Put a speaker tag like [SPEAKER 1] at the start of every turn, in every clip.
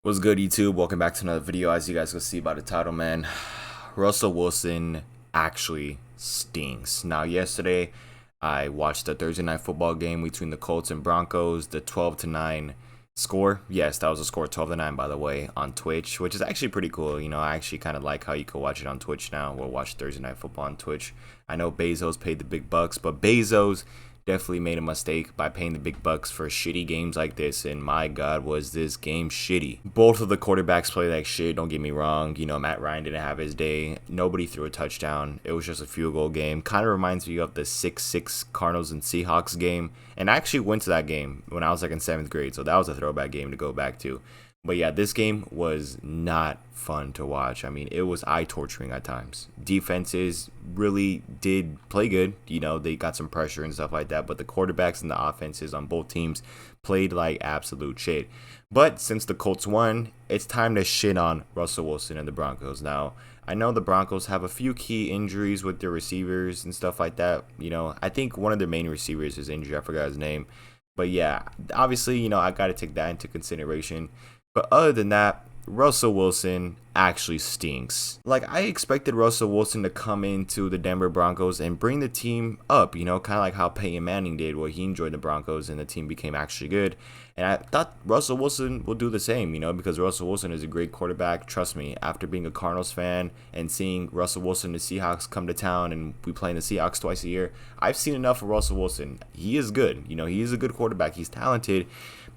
[SPEAKER 1] What's good, YouTube? Welcome back to another video. As you guys can see by the title, man, Russell Wilson actually stinks. Now, yesterday, I watched the Thursday night football game between the Colts and Broncos, the 12-9 score. Yes, that was a score, 12-9, by the way, on Twitch, which is actually pretty cool. You know, I actually kind of like how you can watch it on Twitch now. We'll watch Thursday night football on Twitch. I know Bezos paid the big bucks, but Bezos definitely made a mistake by paying the big bucks for shitty games like this, and my god, was this game shitty. Both of the quarterbacks play like shit, don't get me wrong. You know, Matt Ryan didn't have his day. Nobody threw a touchdown. It was just a field goal game. Kind of reminds me of the 6-6 Cardinals and Seahawks game, and I actually went to that game when I was like in 7th grade, so that was a throwback game to go back to. But yeah, this game was not fun to watch. I mean, it was eye-torturing at times. Defenses really did play good. You know, they got some pressure and stuff like that. But the quarterbacks and the offenses on both teams played like absolute shit. But since the Colts won, it's time to shit on Russell Wilson and the Broncos. Now, I know the Broncos have a few key injuries with their receivers and stuff like that. You know, I think one of their main receivers is injured. I forgot his name. But yeah, obviously, you know, I got to take that into consideration. But other than that, Russell Wilson actually stinks. Like, I expected Russell Wilson to come into the Denver Broncos and bring the team up, you know, kind of like how Peyton Manning did, where he enjoyed the Broncos and the team became actually good. And I thought Russell Wilson will do the same, you know, because Russell Wilson is a great quarterback. Trust me, after being a Cardinals fan and seeing Russell Wilson, the Seahawks, come to town and we play in the Seahawks twice a year, I've seen enough of Russell Wilson. He is good. You know, he is a good quarterback. He's talented.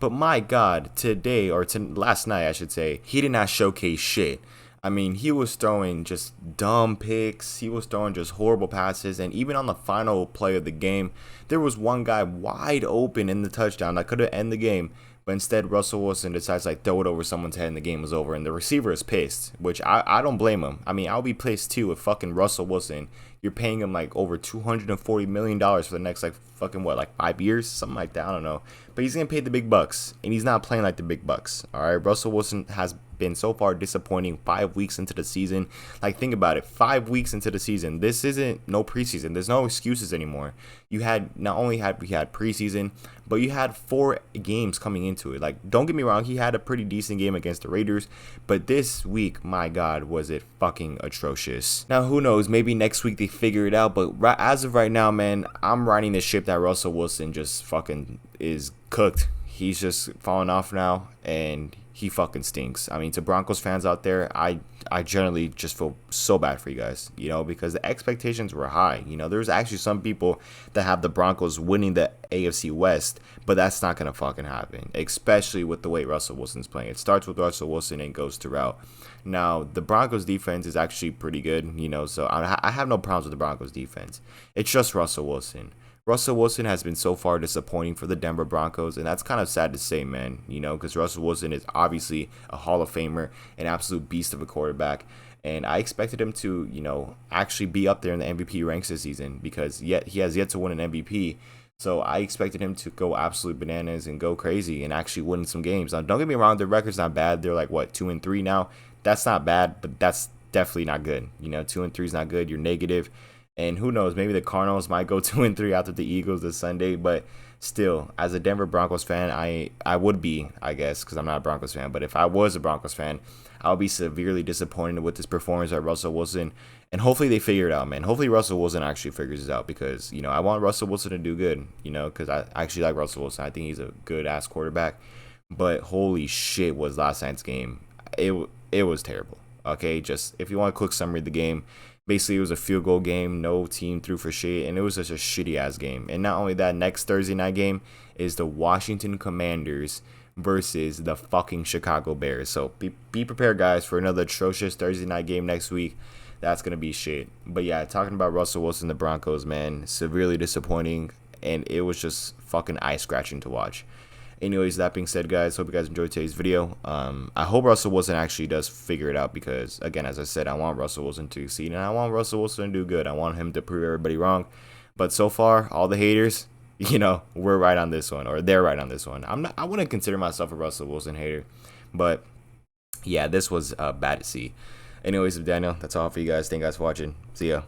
[SPEAKER 1] But my God, today, or last night, I should say, he did not showcase shit. I mean, he was throwing just dumb picks. He was throwing just horrible passes. And even on the final play of the game, there was one guy wide open in the touchdown that could have ended the game. But instead, Russell Wilson decides to like throw it over someone's head and the game was over. And the receiver is pissed, which I don't blame him. I mean, I'll be pissed too if fucking Russell Wilson, you're paying him like over $240 million for the next like fucking what, like 5 years? Something like that. I don't know. But he's getting paid the big bucks. And he's not playing like the big bucks. All right. Russell Wilson has been so far disappointing 5 weeks into the season. Like, think about it, 5 weeks into the season. This isn't no preseason. There's no excuses anymore. You had not only had we had preseason, but you had 4 games coming into it. Like, don't get me wrong, he had a pretty decent game against the Raiders, but this week, my god, was it fucking atrocious. Now, who knows, maybe next week they figure it out, but as of right now, man, I'm riding the ship that Russell Wilson just fucking is cooked. He's just falling off now, and he fucking stinks. I mean, to Broncos fans out there, I generally just feel so bad for you guys, you know, because the expectations were high. You know, there's actually some people that have the Broncos winning the AFC West, but that's not going to fucking happen, especially with the way Russell Wilson's playing. It starts with Russell Wilson and goes throughout. Now, the Broncos defense is actually pretty good, you know, so I have no problems with the Broncos defense. It's just Russell Wilson. Russell Wilson has been so far disappointing for the Denver Broncos, and that's kind of sad to say, man, you know, because Russell Wilson is obviously a Hall of Famer, an absolute beast of a quarterback, and I expected him to, you know, actually be up there in the MVP ranks this season because yet he has yet to win an MVP. So I expected him to go absolute bananas and go crazy and actually win some games. Now, don't get me wrong, their record's not bad. They're like, what, 2-3 now? That's not bad, but that's definitely not good. You know, 2-3 is not good. You're negative. And who knows, maybe the Cardinals might go 2-3 after the Eagles this Sunday. But still, as a Denver Broncos fan, I would be, I guess, because I'm not a Broncos fan. But if I was a Broncos fan, I would be severely disappointed with this performance by Russell Wilson. And hopefully they figure it out, man. Hopefully Russell Wilson actually figures it out because, you know, I want Russell Wilson to do good, you know, because I actually like Russell Wilson. I think he's a good-ass quarterback. But holy shit was last night's game. It was terrible. Okay, just if you want a quick summary of the game, basically, it was a field goal game. No team threw for shit, and it was just a shitty-ass game. And not only that, next Thursday night game is the Washington Commanders versus the fucking Chicago Bears. So be prepared, guys, for another atrocious Thursday night game next week. That's going to be shit. But yeah, talking about Russell Wilson, the Broncos, man, severely disappointing, and it was just fucking eye-scratching to watch. Anyways, that being said, guys, hope you guys enjoyed today's video. I hope Russell Wilson actually does figure it out because, again, as I said, I want Russell Wilson to succeed, and I want Russell Wilson to do good. I want him to prove everybody wrong. But so far, all the haters, you know, we're right on this one, or they're right on this one. I wouldn't consider myself a Russell Wilson hater, but yeah, this was bad to see. Anyways, Daniel, that's all for you guys. Thank you guys for watching. See ya.